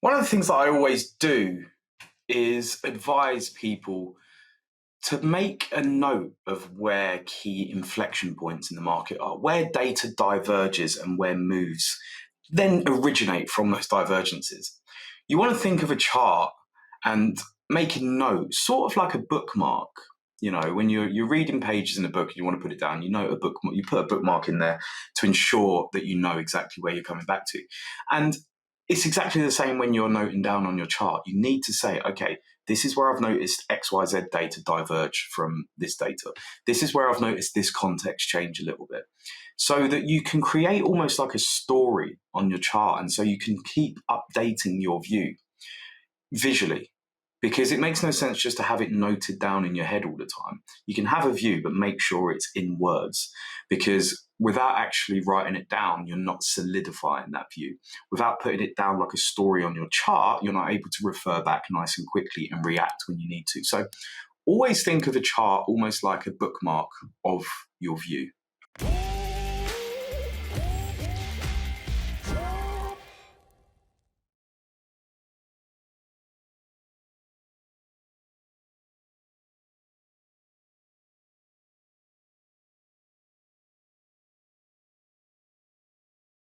One of the things that I always do is advise people to make a note of where key inflection points in the market are, where data diverges and where moves then originate from those divergences. You want to think of a chart and make a note, sort of like a bookmark. You know, when you're reading pages in a book and you want to put it down, you put a bookmark in there to ensure that you know exactly where you're coming back to. And it's exactly the same when you're noting down on your chart. You need to say, okay, this is where I've noticed XYZ data diverge from this data. This is where I've noticed this context change a little bit. So that you can create almost like a story on your chart. And so you can keep updating your view visually, because it makes no sense just to have it noted down in your head all the time. You can have a view, but make sure it's in words, because without actually writing it down, you're not solidifying that view. Without putting it down like a story on your chart, you're not able to refer back nice and quickly and react when you need to. So always think of a chart almost like a bookmark of your view.